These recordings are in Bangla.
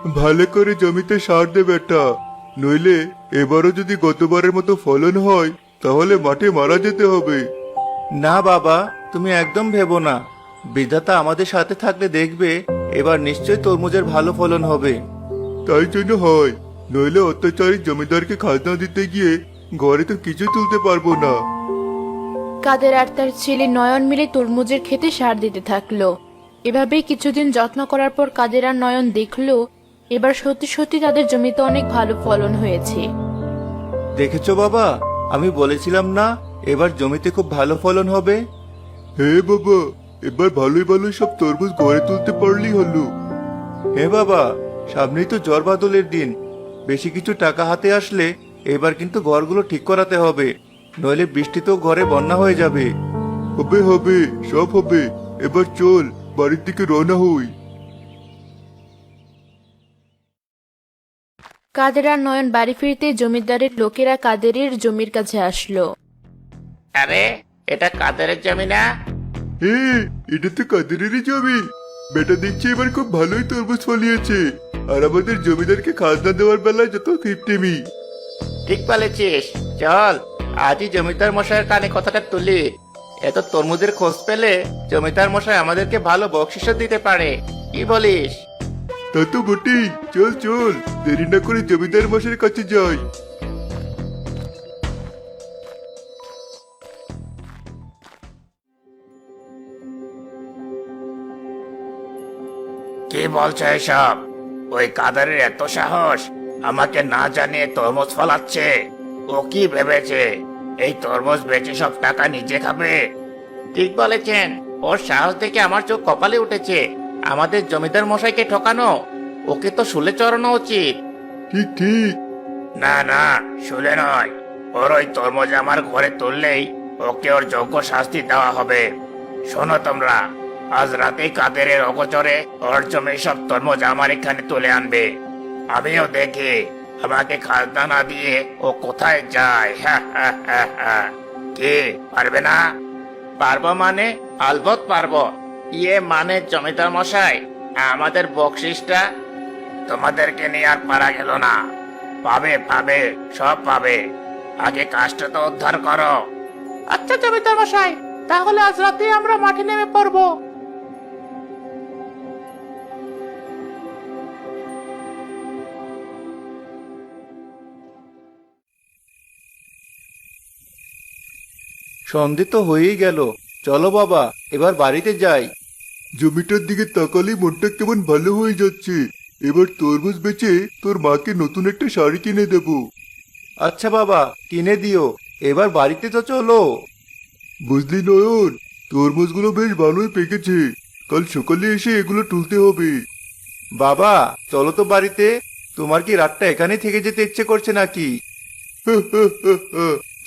ভালো করে জমিতে সার দে বেটা, নইলে এবারও যদি গতবারের মতো ফলন হয় তাহলে মাঠে মারা যেতে হবে। না বাবা, তুমি একদম ভেবো না। বিধাতা আমাদের সাথে থাকলে দেখবে এবার নিশ্চয়ই তরমুজের ভালো ফলন হবে। তাই জন্য হয়, নইলে অত্যাচারী জমিদারকে খাজনা দিতে গিয়ে ঘরে তো কিছু তুলতে পারবো না। কাদের আর তার ছেলে নয়ন মিলে তরমুজের ক্ষেতে সার দিতে থাকলো। এভাবেই কিছুদিন যত্ন করার পর কাদের আর নয়ন দেখলো এবার সত্যি সত্যি তাদের জমিতে অনেক ভালো ফলন হয়েছে। দেখেছো বাবা, আমি বলেছিলাম না এবার জমিতে খুব ভালো ফলন হবে। হ্যাঁ বাবা, এবার ভালোই ভালোই সব তরমুজ ঘরে তুলতে পারলেই হলো। হে বাবা, সামনেই তো ঝড় বাদলের দিন। বেশি কিছু টাকা হাতে আসলে এবার কিন্তু ঘরগুলো ঠিক করাতে হবে, নইলে বৃষ্টিতেও ঘরে বন্যা হয়ে যাবে। হবে হবে, সব হবে। এবার চল বাড়ির দিকে রওনা হই। কাদের আর নয়ন বাড়ি ফিরতে জমিদারের লোকেরা কাদেরের জমির কাছে আসলো। আরে, এটা কাদেরের জমি না? এটা তো কাদেরেরই জমি। বেটা দেখছি এবার খুব ভালোই তরমুজ ফলিয়েছে, আর আমাদের জমিদারকে খাজনা দেওয়ার বেলায় যত ফিফটিমি। ঠিক বলেছিস, চল আজই জমিদার মশাইয়ের কানে কথাটা তুলি। এত তরমুজের খোঁজ পেলে জমিদার মশাই আমাদেরকে ভালো বকশিশও দিতে পারে, কি বলিস? তা তো বটেই, চল চল, দেরি না করে জমিদার মশাইয়ের কাছে যাই। কি বলছো এসব? ওই কাদারের এত সাহস, আমাকে না জানিয়ে তরমুজ ফলাচ্ছে? ও কি ভেবেছে এই তরমুজ বেচে সব টাকা নিজে খাবে? ঠিক বলেছেন, ওর সাহস দেখে আমার চোখ কপালে উঠেছে। আমাদের জমিদার মশাইকে ঠকানো, ওকে তো শুলে চড়ানো উচিত। ঠিক ঠিক। না না, শুলে নয়, ওর ওই তরমুজ আমার ঘরে তুললেই ওকে ওর যোগ্য শাস্তি দেওয়া হবে। শোনো তোমরা, আজ রাতেই কাদেরের অগোচরে ওর জমি সব তরমুজ আমার এখানে তুলে আনবে। আমিও দেখি আমাকে খাজনা না দিয়ে ও কোথায় যায়। কি পারবে না? পারবো মানে আলবত পারবো। ইয়ে মানে জমিদার মশাই, আমাদের বকশিসটা তোমাদেরকে নিয়ে আর পারা গেল না। পাবে পাবে, সব পাবে। আগে কাজটা তো উদ্ধার করো। আচ্ছা জমিদার মশাই, তাহলে আজ রাতে আমরা মাঠে নেমে পড়বো। সন্ধে তো হয়েই গেল, চলো বাবা এবার বাড়িতে যাই। জমিটার দিকে তাকালেই মনটা কেমন ভালো হয়ে যাচ্ছে। এবার তরমুজ বেচে তোর মাকে নতুন একটা শাড়ি কিনে দেব। আচ্ছা বাবা, কিনে দিও। এবার বাড়িতে তো চলো। বুঝলি নয়ন, তরমুজগুলো বেশ ভালোই পেকেছে। কাল সকালে এসে এগুলো তুলতে হবে। বাবা চলো তো বাড়িতে। তোমার কি রাতটা এখানেই থেকে যেতে ইচ্ছে করছে নাকি?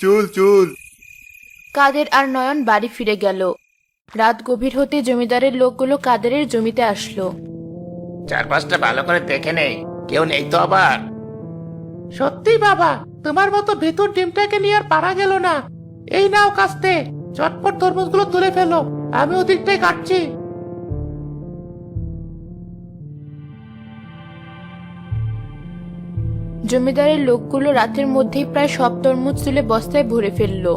চল চল। কাদের আর নয়ন বাড়ি ফিরে গেল। রাত গভীর হতে জমিদারের লোকগুলো কাদেরের জমিতে আসলো। চারপাশটা ভালো করে দেখে নেই, কেউ নেই তো আবার? সত্যি বাবা, তোমার মতো ভেতর ডিমটাকে নিয়ে আর পারা গেল না। এই নাও কাস্তে, চটপট তরমুজগুলো তুলে ফেলো, আমি ওদিকটাই কাটছি। জমিদারের লোকগুলো রাতের মধ্যেই প্রায় সব তরমুজ তুলে বস্তায় ভরে ফেললো।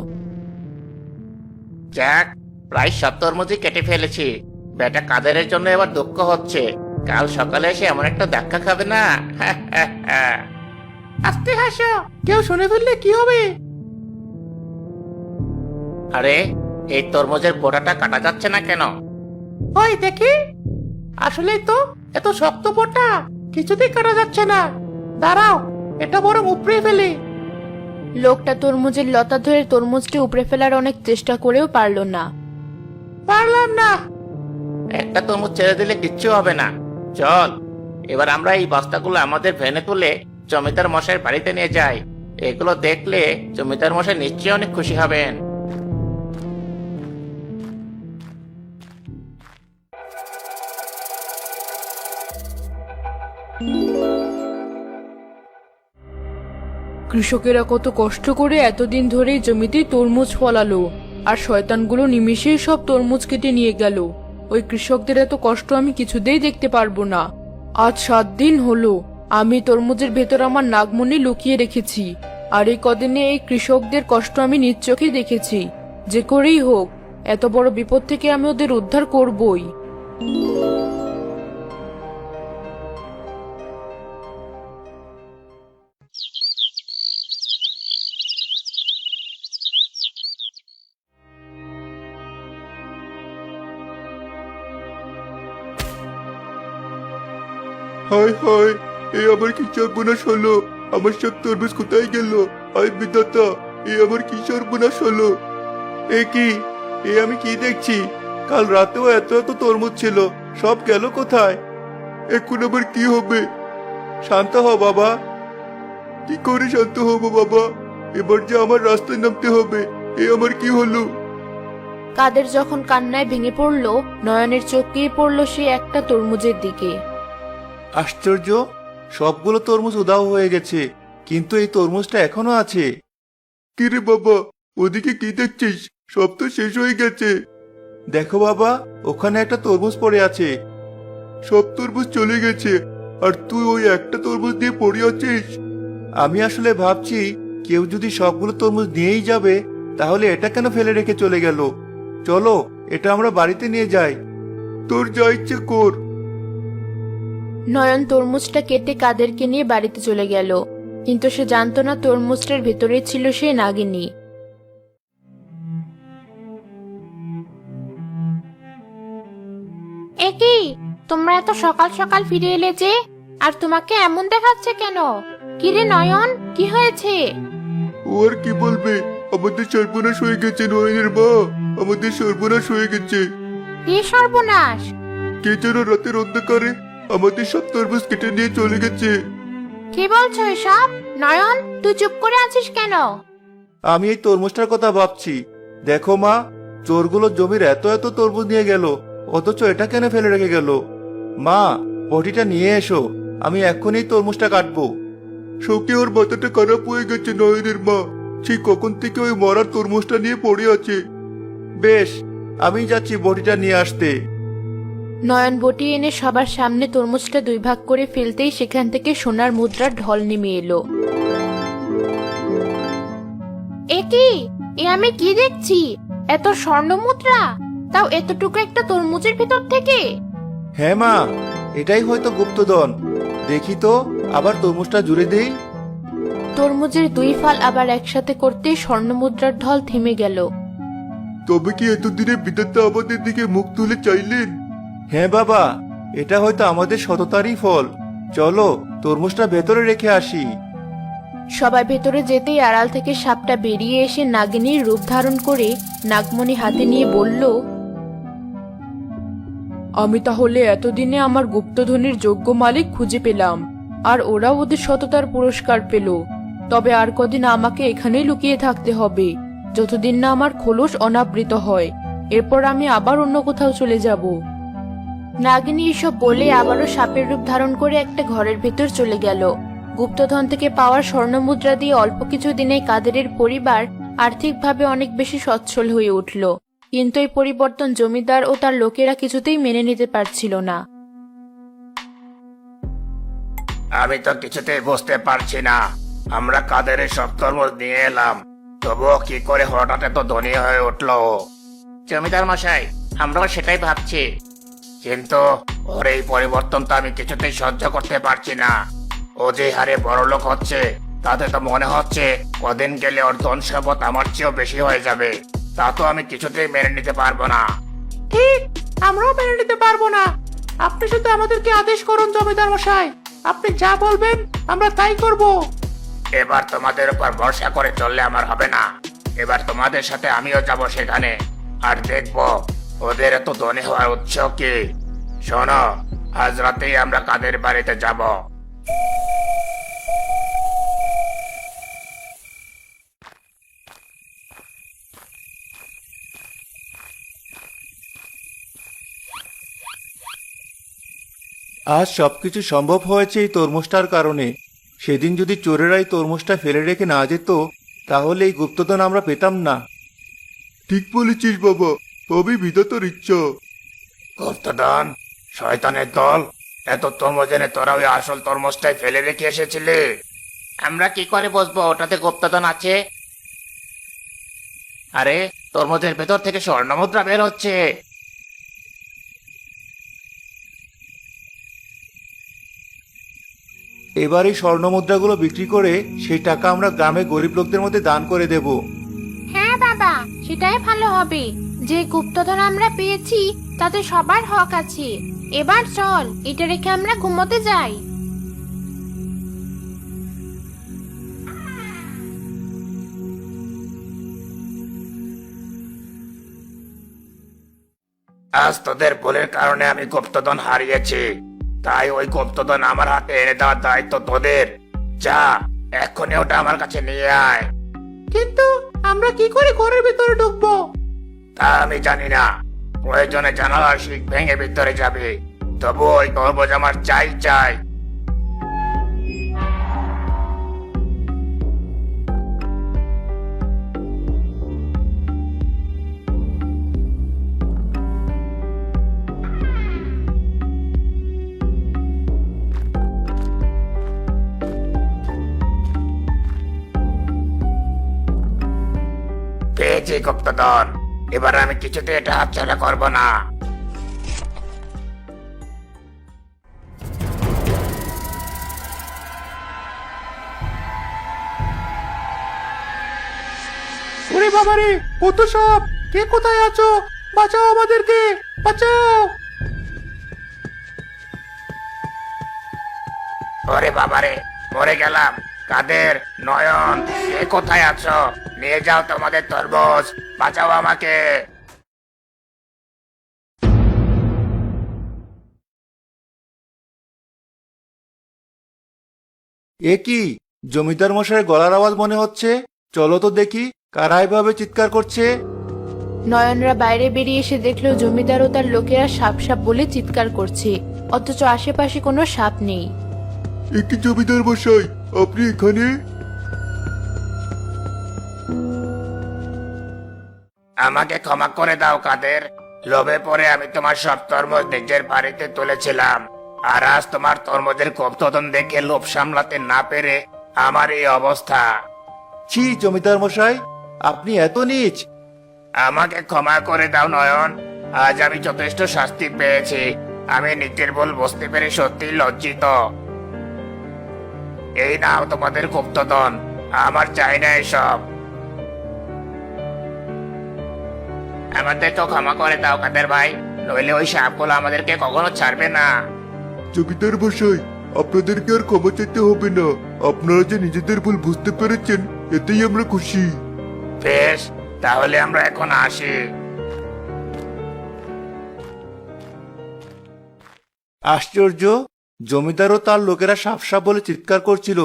যাক, প্রায় সব তরমুজই কেটে ফেলেছি। বেটা কাদেরের জন্য এবার দুঃখ হচ্ছে, কাল সকালে এসে এমন একটা ধাক্কা খাবে না। আস্তে হাসো, কেউ শুনে ফেললে কি হবে? আরে, এই তরমুজের বোটাটা কাটা যাচ্ছে না কেন? ওই দেখি, আসলেই তো এত শক্ত বোটা, কিছুতেই কাটা যাচ্ছে না। দাঁড়াও, এটা বরং উপড়ে ফেলি। লোকটা তরমুজের লতা ধরে তরমুজটি উপড়ে ফেলার অনেক চেষ্টা করেও পারলো না। পারলাম না। একটা তরমুজ ছেড়ে দিলে কিচ্ছু হবে না। চল, এবার আমরা এই বস্তাগুলো আমাদের ভ্যানে তুলে জমিদার মশাইয়ের বাড়িতে নিয়ে যাই। এগুলো দেখলে জমিদার মশাই নিশ্চয়ই অনেক খুশি হবেন। কৃষকেরা কত কষ্ট করে এতদিন ধরে জমিতে তরমুজ ফলালো, আর শয়তানগুলো নিমিষেই সব তরমুজ কেটে নিয়ে গেল। ওই কৃষকদের এত কষ্ট আমি কিছুতেই দেখতে পারবো না। আজ 7 দিন হলো আমি তরমুজের ভেতর আমার নাগমণি লুকিয়ে রেখেছি। আর এই কদিনে এই কৃষকদের কষ্ট আমি নিজ চোখে দেখেছি। যে করেই হোক এত বড় বিপদ থেকে আমি ওদের উদ্ধার করবই। হায় হায়, এ আমার কি সর্বনাশ হলো? আমার সব তরমুজ কোথায় গেল? হায় বিধাতা, এ আমার কি সর্বনাশ হলো? এ কি, এ আমি কি দেখছি? কাল রাতেও এত এত তরমুজ ছিল, সব গেল কোথায়? এখন আবার কি হবে? শান্ত হও বাবা। কি করে শান্ত হবো বাবা? এবার যে আমার রাস্তায় নামতে হবে। এ আমার কি হলো? কাদের যখন কান্নায় ভেঙে পড়ল, নয়নের চোখ গিয়ে পড়ল সে একটা তরমুজের দিকে। আশ্চর্য, সবগুলো তরমুজ উধাও হয়ে গেছে, কিন্তু এই তরমুজটা এখনো আছে। কি রে বাবা, ওদিকে কি দেখছিস? সব তো শেষ হয়ে গেছে। দেখো বাবা, ওখানে একটা তরমুজ পড়ে আছে। সব তরমুজ চলে গেছে, আর তুই ওই একটা তরমুজ দিয়ে পড়ে আছিস। আমি আসলে ভাবছি, কেউ যদি সবগুলো তরমুজ নিয়েই যাবে, তাহলে এটা কেন ফেলে রেখে চলে গেল? চলো, এটা আমরা বাড়িতে নিয়ে যাই। তোর যা ইচ্ছে কর। নয়ন তরমুজটা কেটে কাদেরকে নিয়ে বাড়িতে চলে গেল, কিন্তু সে জানতো না তরমুজটার ভেতরে ছিল সে নাগিনী। একি, তোমরা এত সকাল সকাল ফিরে এলে যে? আর তোমাকে এমন দেখাচ্ছে কেন? কিরে নয়ন, কি হয়েছে? ও আর কি বলবে? আমাদের সর্বনাশ হয়ে গেছে নয়নের মা। আমাদের সর্বনাশ হয়ে গেছে। কি সর্বনাশ? কে যেন রাতের অন্ধকারে আমাদের সব তরমুজ কেটে নিয়ে চলে গেছে। কি বলছো এসব? নয়ন, তুই চুপ করে আছিস কেন? আমি এই তরমুজটার কথা ভাবছি। দেখো মা, চোরগুলো জমির এত এত তরমুজ নিয়ে গেল, অথচ এটা কেন ফেলে রেখে গেল? মা, বটিটা নিয়ে এসো, আমি এক্ষুনি তরমুজটা কাটবো। শোকে ওর মাথাটা খারাপ হয়ে গেছে নয়নের মা। সেই কখন থেকে ওই মরার তরমুজটা নিয়ে পড়ে আছে। বেশ, আমি যাচ্ছি বটিটা নিয়ে আসতে। নয়ন বটি এনে সবার সামনে তরমুজটা 2 ভাগ করে ফেলতেই সেখান থেকে সোনার মুদ্রার ঢল নেমে এলো। একি, এ আমি কি দেখছি? এত স্বর্ণ মুদ্রা, তাও এতটুকু একটা তরমুজের ভেতর থেকে? হ্যাঁ মা, এটাই হয়তো গুপ্তধন। দেখি তো, আবার তরমুজটা জুড়ে দেই। তরমুজের 2 ফাল আবার একসাথে করতেই স্বর্ণ মুদ্রার ঢল থেমে গেল। তবে কি এতদিনে বিধাতা আমাদের দিকে মুখ তুলে চাইলেন? হ্যাঁ বাবা, এটা হয়তো আমাদের সততারই ফল। চলো, তরমুজটা ভেতরে রেখে আসি। সবাই ভেতরে যেতেই আড়াল থেকে সাপটা বেরিয়ে এসে নাগিনীর রূপ ধারণ করে নাগমণি হাতে নিয়ে বলল, আমি তাহলে এতদিনে আমার গুপ্তধনের যোগ্য মালিক খুঁজে পেলাম, আর ওরা ওদের সততার পুরস্কার পেল। তবে আর কদিন আমাকে এখানেই লুকিয়ে থাকতে হবে, যতদিন না আমার খোলস অনাবৃত হয়। এরপর আমি আবার অন্য কোথাও চলে যাব। নাগিনী এসব বলে আবারও সাপের রূপ ধারণ করে একটা ঘরের ভেতর চলে গেল। গুপ্তধন থেকে পাওয়া স্বর্ণমুদ্রা দিয়ে অল্প কিছু দিনে কাদেরের পরিবার আর্থিকভাবে অনেক বেশি সচ্ছল হয়ে উঠল। কিন্তু এই পরিবর্তন জমিদার ও তার লোকেরা কিছুতেই মেনে নিতে পারছিল না। আমি তো কিছুতেই বুঝতে পারছি না, আমরা কাদের সব তরমুজ নিয়ে এলাম, তবুও কি করে হঠাৎ এত ধনী হয়ে উঠলো? জমিদার মশাই, আমরাও সেটাই ভাবছি, কিন্তু ওর এই পরিবর্তন তো আমি কিছুতেই সহ্য করতে পারছি না। ও যে হারে বড়লোক হচ্ছে, তাতে তো মনে হচ্ছে কদিন গেলে ওর ধন সম্পদ আমার চেয়েও বেশি হয়ে যাবে। তা তো আমি কিছুতেই মেনে নিতে পারবো না। ঠিক, আমরাও মেনে নিতে পারবো না। আপনি শুধু আমাদেরকে আদেশ করুন জমিদার মশাই, আপনি যা বলবেন আমরা তাই করব। এবার তোমাদের উপর ভরসা করে চললে আমার হবে না। এবার তোমাদের সাথে আমিও যাব সেখানে, আর দেখবো ওদের এত ধনী হওয়ার উৎস কি। শোনো, আজ রাতেই আমরা কাদের বাড়িতে যাব। আজ সবকিছু সম্ভব হয়েছে এই তরমুজটার কারণে। সেদিন যদি চোরেরাই তরমুজটা ফেলে রেখে না যেত, তাহলে এই গুপ্তধন আমরা পেতাম না। ঠিক বলেছিস বাবা, তবে বিধাতার ইচ্ছা। গুপ্তধন? শয়তানের দল! এত তরমুজ এনে তোরা ওই আসল তরমুজটাই ফেলে রেখে এসেছিলি? আমরা কি করে বসবো, ওটাতে গুপ্তধন আছে। আরে তরমুজের ভেতর থেকে স্বর্ণমুদ্রা বের হচ্ছে। এবার এই স্বর্ণ মুদ্রাগুলো বিক্রি করে সেই টাকা আমরা গ্রামে গরিব লোকদের মধ্যে দান করে দেব। হ্যাঁ বাবা, সেটাই ভালো হবে। যে গুপ্তধন আমরা পেয়েছি তাতে সবার হক আছে। এবার চল, এটা রেখে আমরা ঘুমোতে যাই। আজ তোদের ভুলের কারণে আমি গুপ্তধন হারিয়েছি, তাই ওই গুপ্তধন আমার হাতে এনে দেওয়ার দায়িত্ব তোদের। যা, এক্ষুনি ওটা আমার কাছে নিয়ে আয়। কিন্তু আমরা কি করে ঘরের ভিতরে ঢুকবো? তা আমি জানি না, প্রয়োজনে জানালার শিক ভেঙে ভিতরে যাবে, তবু ওই তরমুজ আমার চাই চাই। পেয়েছি গুপ্তধন, এবার আমি কিছুতে এটা হাতছাড়া করবো না। ওরে বাবারে, কত সব! কে কোথায় আছো? বাঁচাও আমাদেরকে, বাঁচাও! ওরে বাবারে, মরে গেলাম। কাদের, নয়ন, কে কোথায় আছো? নিয়ে যাও তোমাদের তরমুজ, বাঁচাও আমাকে। এ কি, জমিদার মশাইয়ের গলার আওয়াজ মনে হচ্ছে। চলো তো দেখি কারা এভাবে চিৎকার করছে। নয়নরা বাইরে বেরিয়ে এসে দেখলো জমিদার ও তার লোকেরা সাপ সাপ বলে চিৎকার করছে, অথচ আশেপাশে কোনো সাপ নেই। একটি জমিদার মশাই, আপনি এখানে? আমাকে ক্ষমা করে দাও কাদের, লোভে পড়ে আমি তোমার সব তরমুজ নিজের বাড়িতে তুলেছিলাম, আর আজ তোমার তরমুজের গুপ্তধন দেখে লোভ সামলাতে না পেরে আমার এই অবস্থা। ছি জমিদার মশাই, আপনি এত নীচ! আমাকে ক্ষমা করে দাও নয়ন, আজ আমি যথেষ্ট শাস্তি পেয়েছি। আমি নিজের ভুল বুঝতে পেরে সত্যি লজ্জিত। এই নাও তোমাদের গুপ্তধন, আমার চাই না এসব। আমাদেরকেও ক্ষমা করে দাও কাদের ভাই, নইলে ওই সাপগুলো আমাদেরকে কখনো ছাড়বে না। জমিদার মশাই, আপনাদেরকে আর ক্ষমা চাইতে হবে না। আপনারা যে নিজেদের ভুল বুঝতে পেরেছেন, এতেই আমরা খুশি। বেশ, তাহলে আমরা এখন আসি। আশ্চর্য, জমিদার ও তার লোকেরা সাপ সাপ বলে চিৎকার করছিল,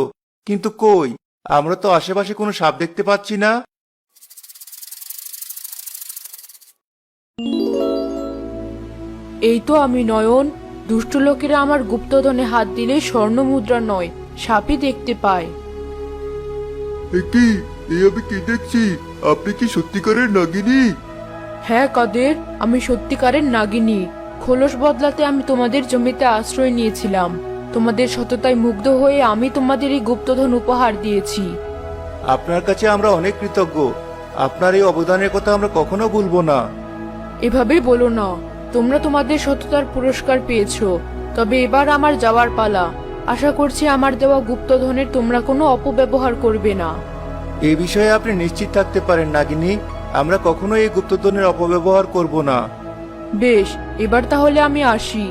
কিন্তু কই, আমরা তো আশেপাশে কোনো সাপ দেখতে পাচ্ছি না। এই তো আমি নয়ন। দুষ্ট লোকেরা আমার গুপ্তধনে হাত দিলে স্বর্ণ মুদ্রা নয়, সাপই দেখতে পায়। কি, এই আমি কি দেখছি? আপনি কি সত্যিকারের নাগিনী? হ্যাঁ কাদের, আমি সত্যিকারের নাগিনী। খোলস বদলাতে আমি তোমাদের জমিতে আশ্রয় নিয়েছিলাম। তোমাদের সততায় মুগ্ধ হয়ে আমি তোমাদের এই গুপ্তধন উপহার দিয়েছি। আপনার কাছে আমরা অনেক কৃতজ্ঞ। আপনার এই অবদানের কথা আমরা কখনো ভুলবো না। এভাবে বলো না, তোমরা তোমাদের সততার পুরস্কার পেয়েছো। তবে এবার আমার যাওয়ার পালা। আশা করছি আমার দেওয়া গুপ্তধনের তোমরা কোনো অপব্যবহার করবে না। এই বিষয়ে আপনি নিশ্চিত থাকতে পারেন নাগিনী, আমরা কখনো এই গুপ্তধনের অপব্যবহার করব না। বেশ, এবার তাহলে আমি আসি।